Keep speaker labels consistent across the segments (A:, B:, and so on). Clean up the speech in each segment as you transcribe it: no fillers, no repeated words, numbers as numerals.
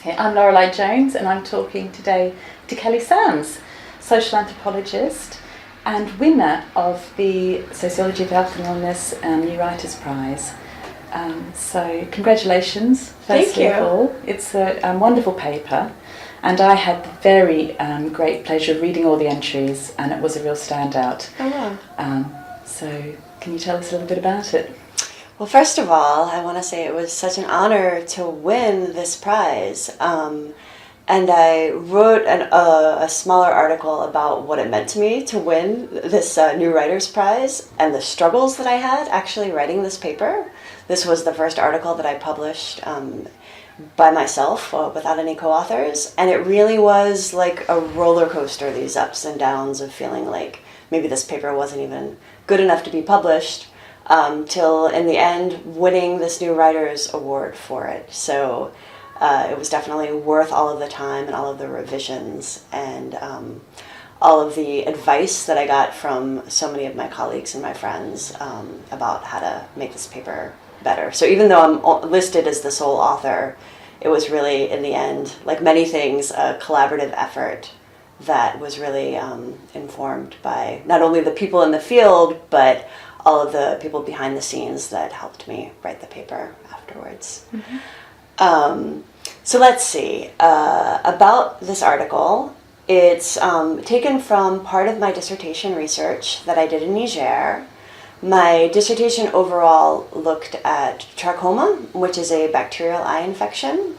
A: Hey, I'm Lorelei Jones, and I'm talking today to Kelly Sands, social anthropologist and winner of the Sociology of Health and Illness New Writers' Prize. So congratulations, firstly of all. It's a wonderful paper, and I had the very great pleasure of reading all the entries, and it was a real standout.
B: Oh, wow.
A: So can you tell us a little bit about it?
B: Well, first of all, I want to say it was such an honor to win this prize. And I wrote a smaller article about what it meant to me to win this New Writers' Prize and the struggles that I had actually writing this paper. This was the first article that I published by myself without any co-authors. And it really was like a roller coaster, these ups and downs of feeling like maybe this paper wasn't even good enough to be published. Till in the end winning this New Writers Award for it. So it was definitely worth all of the time and all of the revisions and all of the advice that I got from so many of my colleagues and my friends about how to make this paper better. So even though I'm listed as the sole author, it was really, in the end, like many things, a collaborative effort that was really informed by not only the people in the field, but all of the people behind the scenes that helped me write the paper afterwards. Mm-hmm. So let's see. About this article, it's taken from part of my dissertation research that I did in Niger. My dissertation overall looked at trachoma, which is a bacterial eye infection.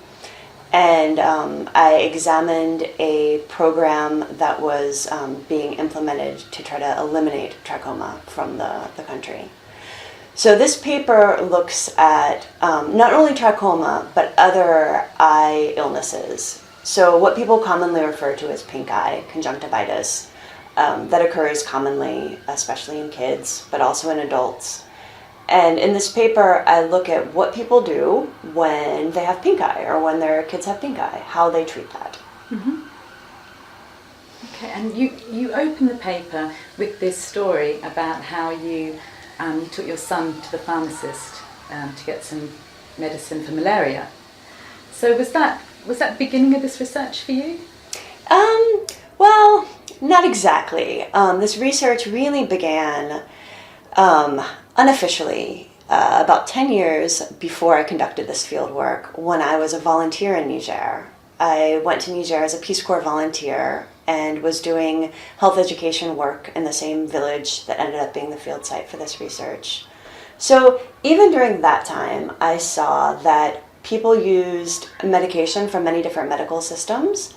B: And I examined a program that was being implemented to try to eliminate trachoma from the country. So this paper looks at not only trachoma, but other eye illnesses. So what people commonly refer to as pink eye, conjunctivitis, that occurs commonly, especially in kids, but also in adults. And in this paper, I look at what people do when they have pink eye or when their kids have pink eye, how they treat that.
A: Mm-hmm. Okay, and you open the paper with this story about how you took your son to the pharmacist to get some medicine for malaria. So was that the beginning of this research for you?
B: Well, not exactly. This research really began unofficially about 10 years before I conducted this field work when I was a volunteer in Niger. I went to Niger as a Peace Corps volunteer and was doing health education work in the same village that ended up being the field site for this research. So even during that time, I saw that people used medication from many different medical systems,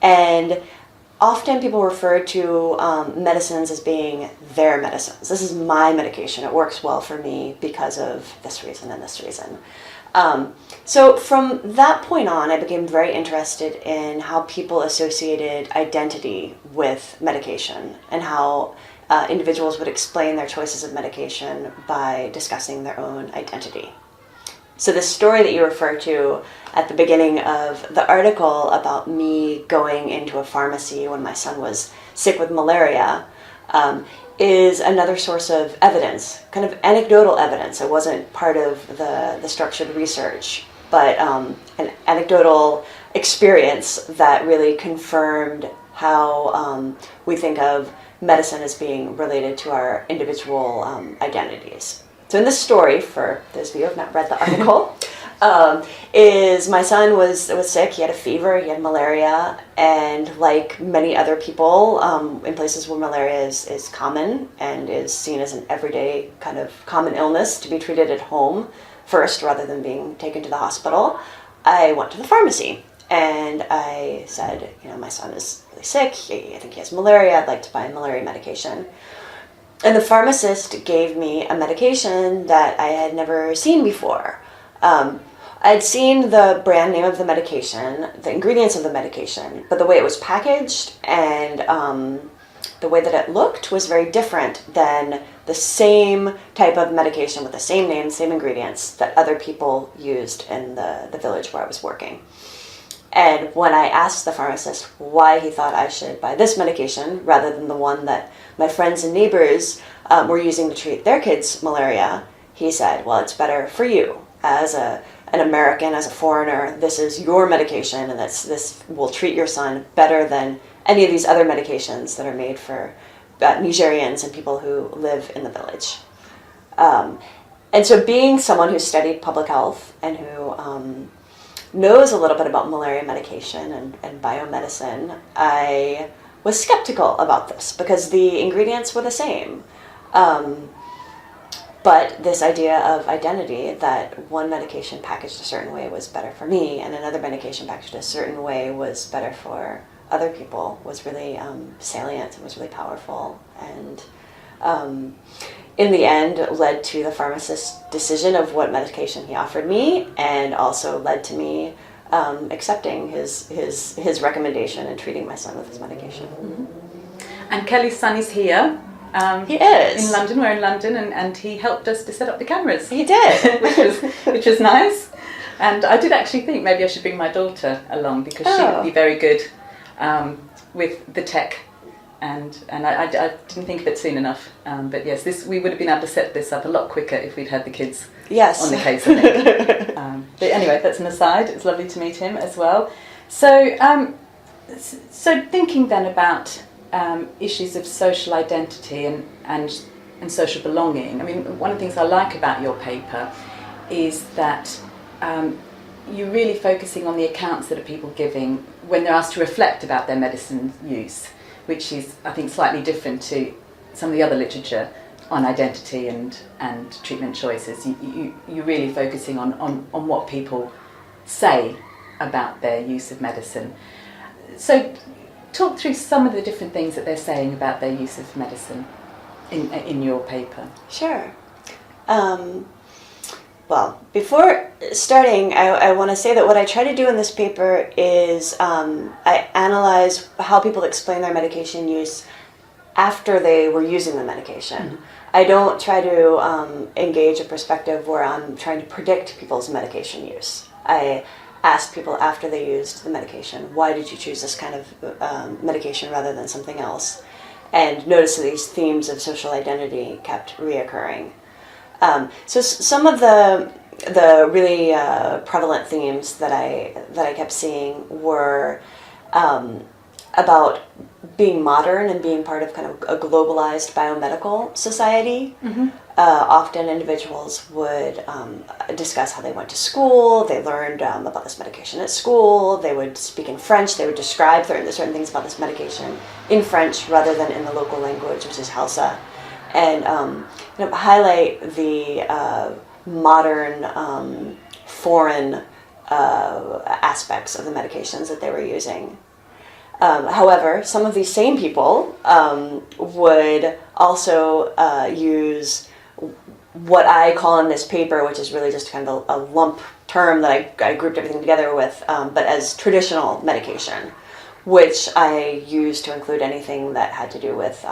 B: and often people refer to medicines as being their medicines. This is my medication. It works well for me because of this reason and this reason. So from that point on, I became very interested in how people associated identity with medication and how individuals would explain their choices of medication by discussing their own identity. So the story that you refer to at the beginning of the article about me going into a pharmacy when my son was sick with malaria is another source of evidence, kind of anecdotal evidence. It wasn't part of the structured research, but an anecdotal experience that really confirmed how we think of medicine as being related to our individual identities. So in this story, for those of you who have not read the article, is my son was sick. He had a fever, he had malaria, and like many other people in places where malaria is common and is seen as an everyday kind of common illness to be treated at home first rather than being taken to the hospital, I went to the pharmacy and I said, my son is really sick. I think he has malaria. I'd like to buy malaria medication. And the pharmacist gave me a medication that I had never seen before. I'd seen the brand name of the medication, the ingredients of the medication, but the way it was packaged and the way that it looked was very different than the same type of medication with the same name, same ingredients that other people used in the village where I was working. And when I asked the pharmacist why he thought I should buy this medication rather than the one that my friends and neighbors were using to treat their kids' malaria, he said, well, it's better for you as a an American, as a foreigner, this is your medication, and this will treat your son better than any of these other medications that are made for Nigerians and people who live in the village. And so being someone who studied public health and who knows a little bit about malaria medication and biomedicine, I was skeptical about this because the ingredients were the same. But this idea of identity, that one medication packaged a certain way was better for me and another medication packaged a certain way was better for other people, was really salient and was really powerful. And in the end, led to the pharmacist's decision of what medication he offered me, and also led to me accepting his recommendation and treating my son with his medication.
A: Mm-hmm. And Kelly's son is here.
B: He is.
A: In London, we're in London, and he helped us to set up the cameras.
B: He did.
A: which was nice. And I did actually think maybe I should bring my daughter along because she would be very good with the tech. And I didn't think of it soon enough. But yes, we would have been able to set this up a lot quicker if we'd had the kids on the case, I think. But anyway, that's an aside. It's lovely to meet him as well. So thinking then about issues of social identity and social belonging. I mean, one of the things I like about your paper is that you're really focusing on the accounts that are people giving when they're asked to reflect about their medicine use, which is, I think, slightly different to some of the other literature on identity and treatment choices. You're really focusing on what people say about their use of medicine. So talk through some of the different things that they're saying about their use of medicine in your paper.
B: Sure. Well, before starting, I want to say that what I try to do in this paper is I analyze how people explain their medication use after they were using the medication. Mm-hmm. I don't try to engage a perspective where I'm trying to predict people's medication use. I ask people after they used the medication, why did you choose this kind of medication rather than something else? And notice that these themes of social identity kept reoccurring. So some of the really prevalent themes that I kept seeing were about being modern and being part of kind of a globalized biomedical society. Mm-hmm. Often individuals would discuss how they went to school, they learned about this medication at school, they would speak in French, they would describe certain things about this medication in French rather than in the local language, which is Hausa, and highlight the modern, foreign aspects of the medications that they were using. However, some of these same people would also use what I call in this paper, which is really just kind of a lump term that I grouped everything together with, but as traditional medication, which I use to include anything that had to do with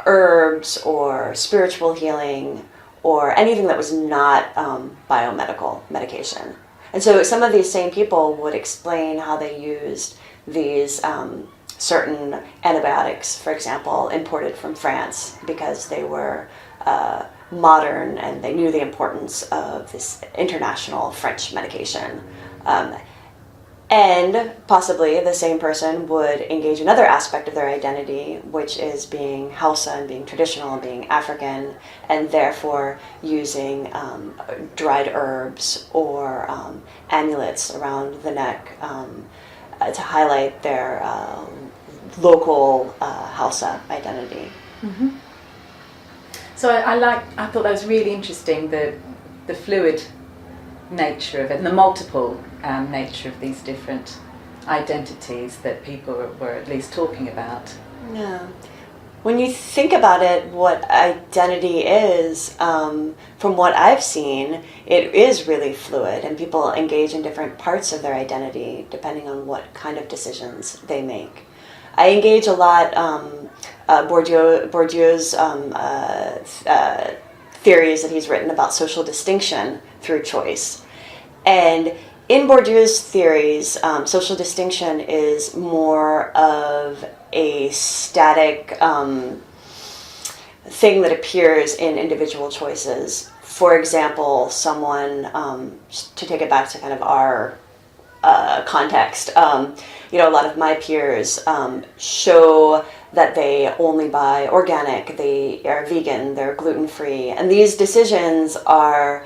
B: herbs or spiritual healing or anything that was not biomedical medication. And so some of these same people would explain how they used these certain antibiotics, for example, imported from France because they were modern and they knew the importance of this international French medication. And possibly the same person would engage another aspect of their identity, which is being Hausa and being traditional and being African, and therefore using dried herbs or amulets around the neck to highlight their local Hausa identity.
A: Mm-hmm. So I thought that was really interesting, the fluid nature of it and the multiple nature of these different identities that people were at least talking about.
B: Yeah. When you think about it, what identity is, from what I've seen, it is really fluid, and people engage in different parts of their identity depending on what kind of decisions they make. I engage a lot Bourdieu's theories that he's written about social distinction through choice. And in Bourdieu's theories, social distinction is more of a static thing that appears in individual choices. For example, someone, to take it back to kind of our context, a lot of my peers show that they only buy organic, they are vegan, they're gluten-free, and these decisions are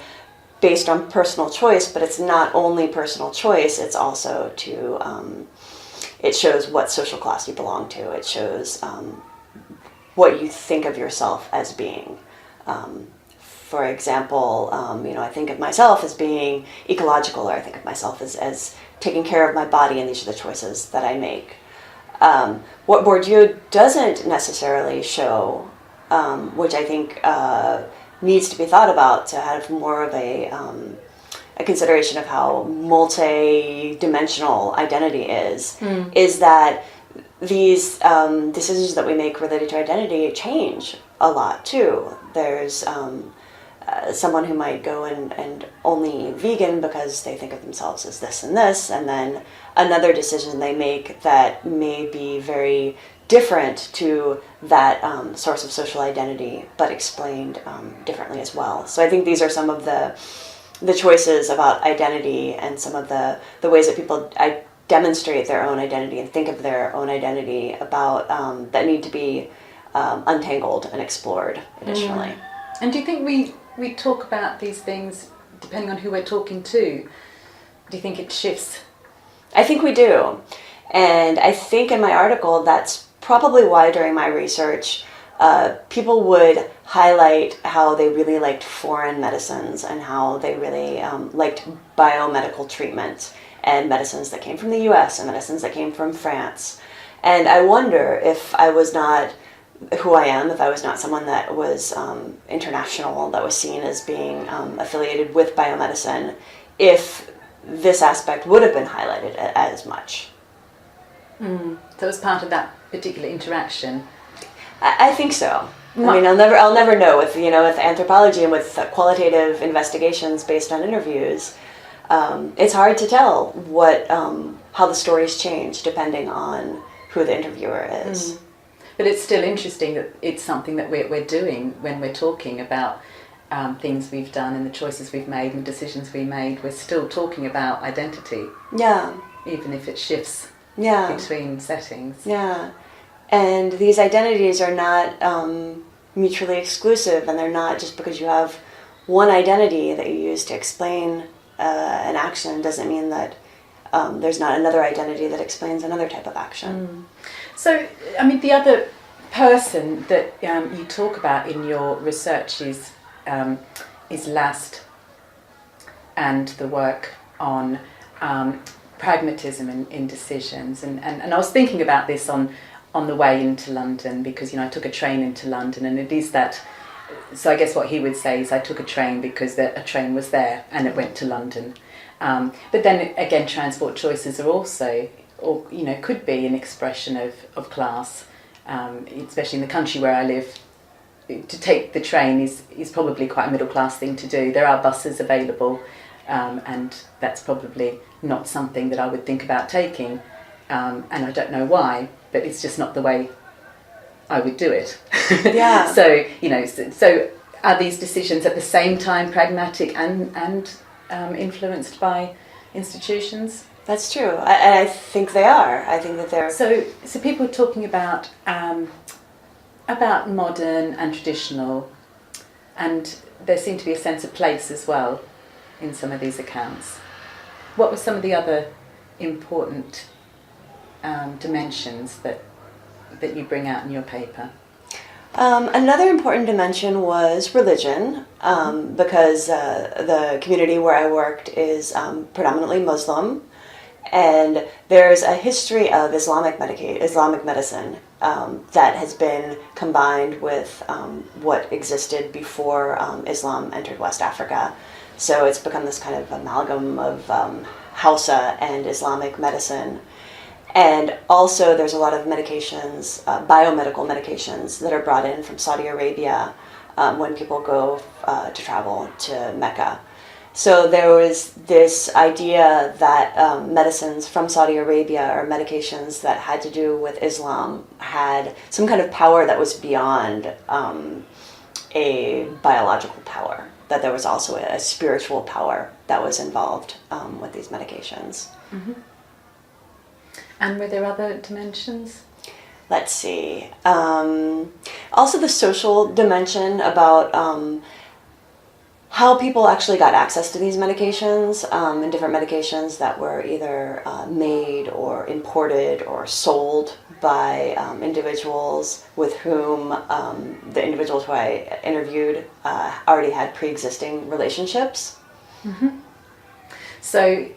B: based on personal choice, but it's not only personal choice, it's also it shows what social class you belong to, it shows what you think of yourself as being. For example, I think of myself as being ecological, or I think of myself as taking care of my body, and these are the choices that I make. What Bourdieu doesn't necessarily show, which I think needs to be thought about to have more of a consideration of how multi-dimensional identity is that these decisions that we make related to identity change a lot too. There's someone who might go and only vegan because they think of themselves as this, and then another decision they make that may be very different to that source of social identity, but explained differently as well. So I think these are some of the choices about identity and some of the ways that people demonstrate their own identity and think of their own identity about that need to be untangled and explored additionally.
A: And do you think we talk about these things depending on who we're talking to? Do you think it shifts?
B: I think we do. And I think in my article, that's probably why during my research, people would highlight how they really liked foreign medicines and how they really liked biomedical treatment and medicines that came from the US and medicines that came from France. And I wonder if I was not who I am, if I was not someone that was international, that was seen as being affiliated with biomedicine, if this aspect would have been highlighted as much.
A: So it was part of that particular interaction.
B: I think so. I mean, I'll never know with anthropology and with qualitative investigations based on interviews. It's hard to tell how the stories change depending on who the interviewer is.
A: But it's still interesting that it's something that we're doing when we're talking about things we've done and the choices we've made and decisions we made. We're still talking about identity.
B: Yeah.
A: Even if it shifts between settings.
B: Yeah. And these identities are not mutually exclusive, and they're not just because you have one identity that you use to explain an action doesn't mean that there's not another identity that explains another type of action.
A: So, I mean, the other person that you talk about in your research is Last, and the work on pragmatism in decisions. And I was thinking about this on the way into London, because I took a train into London, and it is that. So I guess what he would say is I took a train because a train was there and it went to London. But then again, transport choices are also, or could be an expression of class, especially in the country where I live. To take the train is probably quite a middle class thing to do. There are buses available, and that's probably not something that I would think about taking, and I don't know why, but it's just not the way I would do it.
B: Yeah.
A: So so are these decisions at the same time pragmatic and influenced by institutions?
B: That's true. I think they are. I think that they're...
A: So people are talking about modern and traditional, and there seemed to be a sense of place as well in some of these accounts. What were some of the other important dimensions that you bring out in your paper?
B: Another important dimension was religion, because the community where I worked is predominantly Muslim, and there's a history of Islamic medicine that has been combined with what existed before Islam entered West Africa. So it's become this kind of amalgam of Hausa and Islamic medicine. And also there's a lot of medications, biomedical medications that are brought in from Saudi Arabia when people go to travel to Mecca. So there was this idea that medicines from Saudi Arabia or medications that had to do with Islam had some kind of power that was beyond a biological power, that there was also a spiritual power that was involved with these medications.
A: Mm-hmm. And were there other dimensions?
B: Let's see. Also the social dimension about how people actually got access to these medications, and different medications that were either made or imported or sold by individuals with whom the individuals who I interviewed already had pre-existing relationships.
A: Mm-hmm. So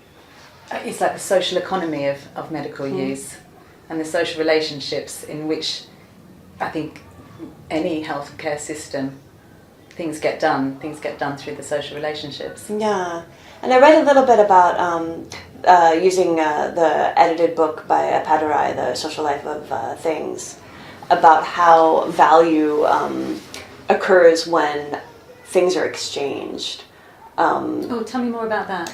A: it's like the social economy of medical use and the social relationships in which I think any healthcare system, things get done through the social relationships.
B: Yeah, and I read a little bit about using the edited book by Padurai, The Social Life of Things, about how value occurs when things are exchanged.
A: Tell me more about that.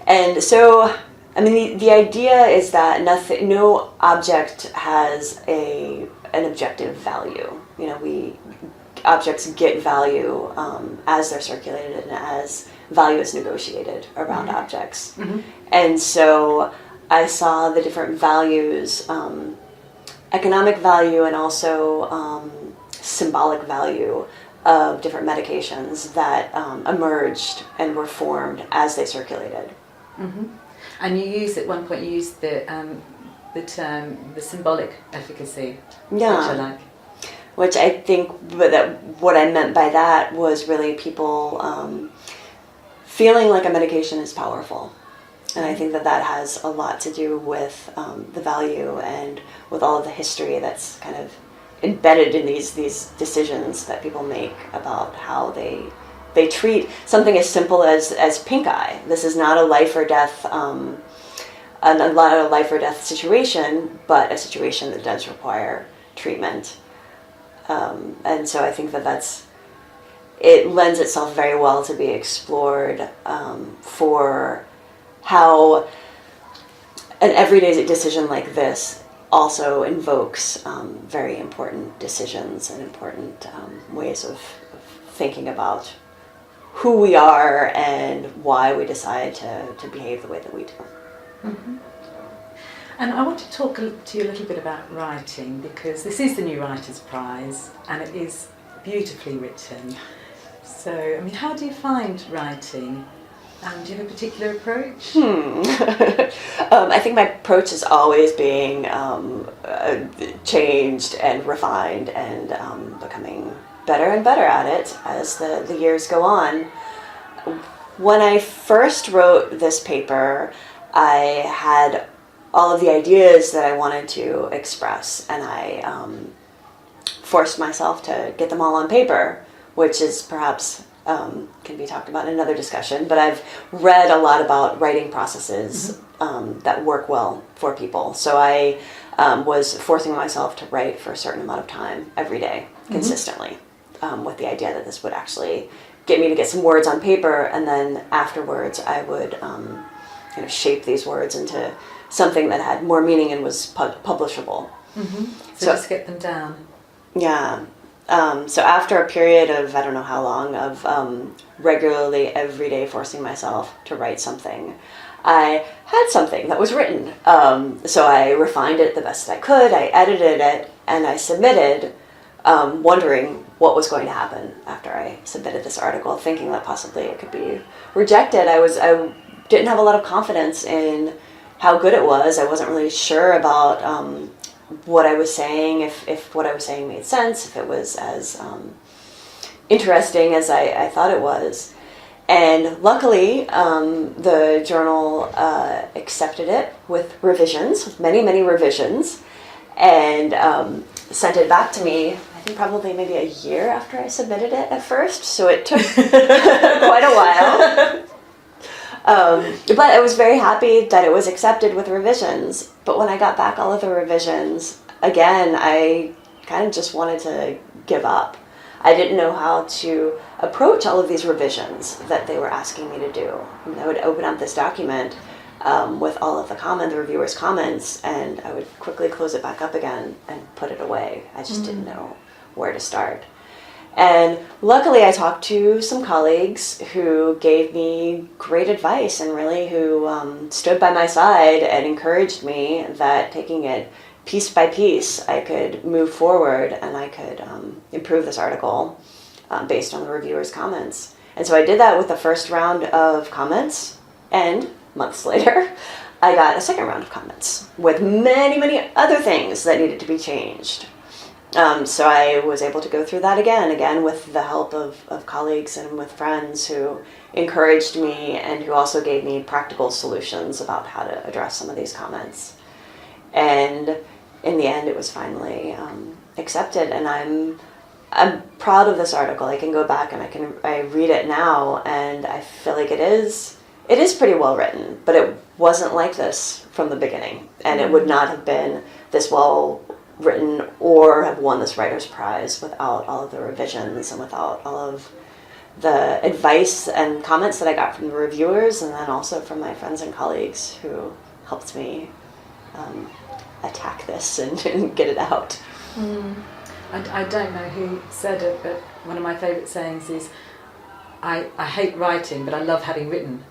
B: And so, I mean, the idea is that no object has an objective value. You know, objects get value as they're circulated and as value is negotiated around mm-hmm. objects. Mm-hmm. And so I saw the different values, economic value and also symbolic value of different medications that emerged and were formed as they circulated.
A: Mm-hmm. And you used, at one point, you used the term, the symbolic efficacy,
B: yeah.
A: which I like.
B: Which I think that what I meant by that was really people feeling like a medication is powerful. And I think that has a lot to do with the value and with all of the history that's kind of embedded in these decisions that people make about how they treat something as simple as pink eye. This is not a life or death situation, but a situation that does require treatment. And so I think that it lends itself very well to be explored for how an everyday decision like this also invokes very important decisions and important ways of thinking about who we are and why we decide to behave the way that we do.
A: Mm-hmm. And I want to talk to you a little bit about writing, because this is the New Writers' Prize and it is beautifully written. So, I mean, how do you find writing? Do you have a particular approach?
B: I think my approach is always being changed and refined and becoming better and better at it as the years go on. When I first wrote this paper, I had all of the ideas that I wanted to express, and I forced myself to get them all on paper, which is perhaps can be talked about in another discussion, but I've read a lot about writing processes that work well for people. So I was forcing myself to write for a certain amount of time every day, consistently, with the idea that this would actually get me to get some words on paper, and then afterwards I would kind of shape these words into something that had more meaning and was publishable.
A: Mm-hmm. So just get them down.
B: Yeah. So after a period of, I don't know how long, of regularly every day forcing myself to write something, I had something that was written. So I refined it the best I could, I edited it, and I submitted, wondering what was going to happen after I submitted this article, thinking that possibly it could be rejected. I didn't have a lot of confidence in how good it was. I wasn't really sure about what I was saying, if what I was saying made sense, if it was as interesting as I thought it was. And luckily, the journal accepted it with revisions, with many, many revisions, and sent it back to me, I think probably maybe a year after I submitted it at first, so it took quite a while. But I was very happy that it was accepted with revisions. But when I got back all of the revisions, again, I kind of just wanted to give up. I didn't know how to approach all of these revisions that they were asking me to do. And I would open up this document with all of the reviewers' comments, and I would quickly close it back up again and put it away. I just didn't know where to start. And luckily I talked to some colleagues who gave me great advice and really who stood by my side and encouraged me that taking it piece by piece, I could move forward and I could improve this article based on the reviewers' comments. And so I did that with the first round of comments, and months later, I got a second round of comments with many, many other things that needed to be changed. So I was able to go through that again with the help of colleagues and with friends who encouraged me and who also gave me practical solutions about how to address some of these comments. And in the end, it was finally accepted, and I'm proud of this article. I can go back and I read it now, and I feel like it is pretty well written, but it wasn't like this from the beginning, and it would not have been this well written or have won this writer's prize without all of the revisions and without all of the advice and comments that I got from the reviewers, and then also from my friends and colleagues who helped me attack this and get it out.
A: I don't know who said it, but one of my favourite sayings is, I hate writing, but I love having written.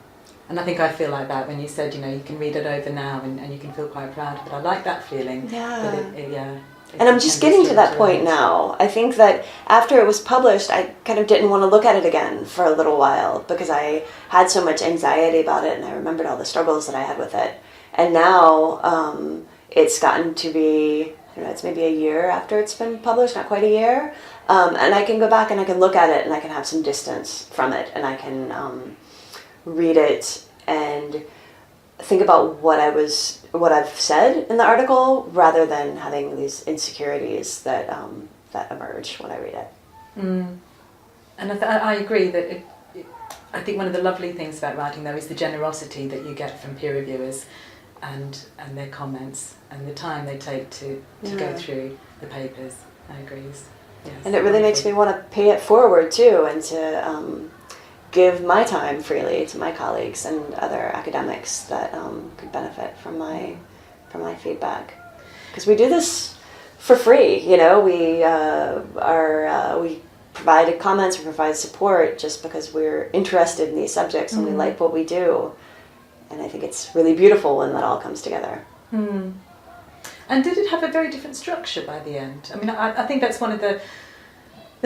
A: And I think I feel like that when you said, you can read it over now and you can feel quite proud of it. I like that feeling.
B: Yeah.
A: Yeah.
B: And I'm just getting to that point now. I think that after it was published, I kind of didn't want to look at it again for a little while because I had so much anxiety about it, and I remembered all the struggles that I had with it. And now it's gotten to be, it's maybe a year after it's been published, not quite a year. And I can go back and I can look at it and I can have some distance from it, and I can read it and think about what I've said in the article, rather than having these insecurities that emerge when I read it.
A: And I agree that I think one of the lovely things about writing, though, is the generosity that you get from peer reviewers and their comments and the time they take to go through the papers. I agree. Yes,
B: and it really makes me want to pay it forward too, and to give my time freely to my colleagues and other academics that could benefit from my feedback, because we do this for free. We provide comments, we provide support just because we're interested in these subjects and we like what we do, and I think it's really beautiful when that all comes together.
A: And did it have a very different structure by the end? I mean, I think that's one of the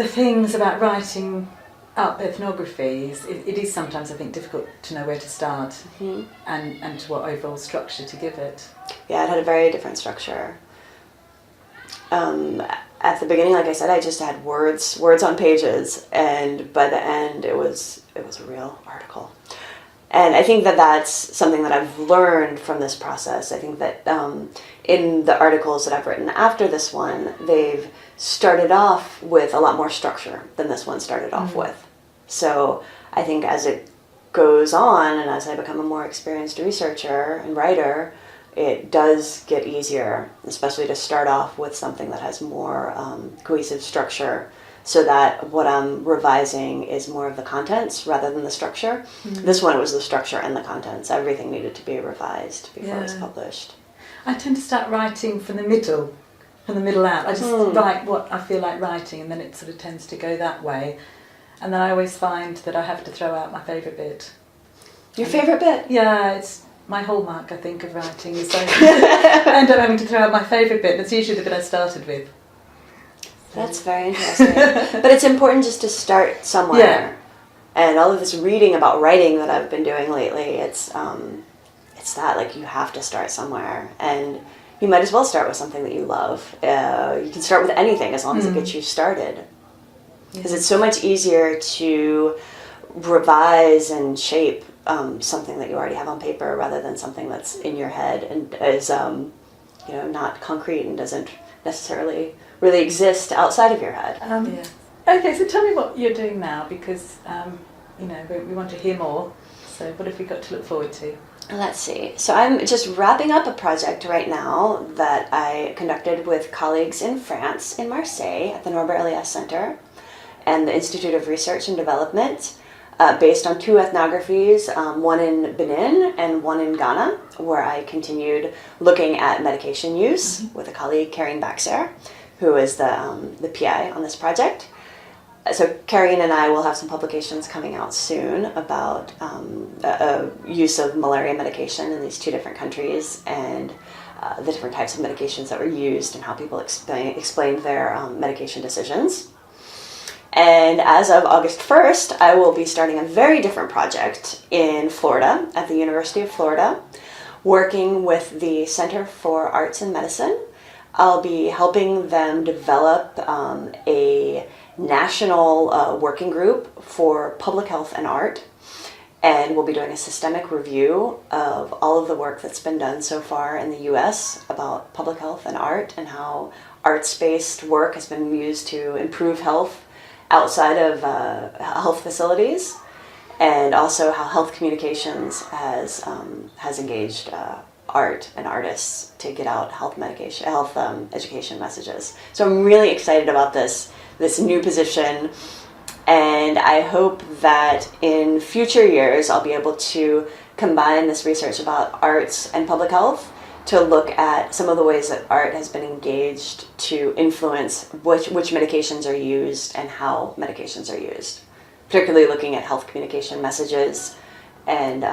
A: things about writing up ethnographies. It is sometimes, I think, difficult to know where to start and to what overall structure to give it.
B: Yeah, it had a very different structure. At the beginning, like I said, I just had words on pages, and by the end, it was a real article. And I think that that's something that I've learned from this process. I think that in the articles that I've written after this one, they've started off with a lot more structure than this one started off with. So I think as it goes on, and as I become a more experienced researcher and writer, it does get easier, especially to start off with something that has more cohesive structure, so that what I'm revising is more of the contents rather than the structure. This one, it was the structure and the contents. Everything needed to be revised before it was published.
A: I tend to start writing from the middle out. I just write what I feel like writing, and then it sort of tends to go that way. And then I always find that I have to throw out my favourite bit.
B: Your favourite bit?
A: Yeah, it's my hallmark, I think, of writing. Is I end up having to throw out my favourite bit. That's usually the bit I started with.
B: That's very interesting. But it's important just to start somewhere.
A: Yeah.
B: And all of this reading about writing that I've been doing lately, it's that, like, you have to start somewhere. And you might as well start with something that you love. You can start with anything as long as it gets you started. Because it's so much easier to revise and shape something that you already have on paper rather than something that's in your head and is not concrete and doesn't necessarily really exist outside of your head.
A: Okay, so tell me what you're doing now, because we want to hear more. So what have we got to look forward to?
B: Let's see. So I'm just wrapping up a project right now that I conducted with colleagues in France, in Marseille, at the Norbert Elias Center. and the Institute of Research and Development, based on 2 ethnographies, one in Benin and one in Ghana, where I continued looking at medication use with a colleague, Karine Baxter, who is the PI on this project. So Karine and I will have some publications coming out soon about use of malaria medication in these 2 different countries, and the different types of medications that were used and how people explained their medication decisions. And as of August 1st, I will be starting a very different project in Florida, at the University of Florida, working with the Center for Arts and Medicine. I'll be helping them develop a national working group for public health and art. And we'll be doing a systemic review of all of the work that's been done so far in the US about public health and art, and how arts-based work has been used to improve health outside of health facilities, and also how health communications has engaged art and artists to get out health education messages. So I'm really excited about this new position. And I hope that in future years I'll be able to combine this research about arts and public health to look at some of the ways that art has been engaged to influence which medications are used and how medications are used, particularly looking at health communication messages and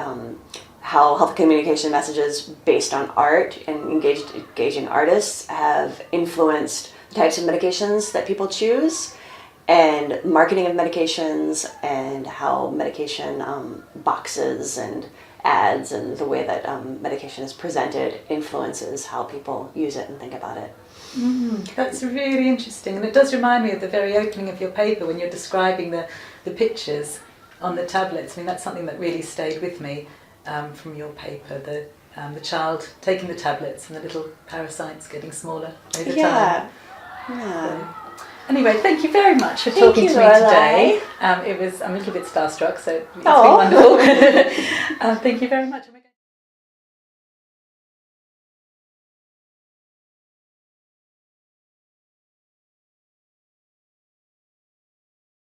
B: how health communication messages based on art and engaging artists have influenced the types of medications that people choose, and marketing of medications, and how medication boxes and ads and the way that medication is presented influences how people use it and think about it.
A: That's really interesting, and it does remind me of the very opening of your paper when you're describing the pictures on the tablets. I mean, that's something that really stayed with me from your paper, the child taking the tablets and the little parasites getting smaller over time.
B: Yeah.
A: Anyway, thank you very much for talking to me today. I'm a little bit starstruck, so it's been wonderful. Thank you very much.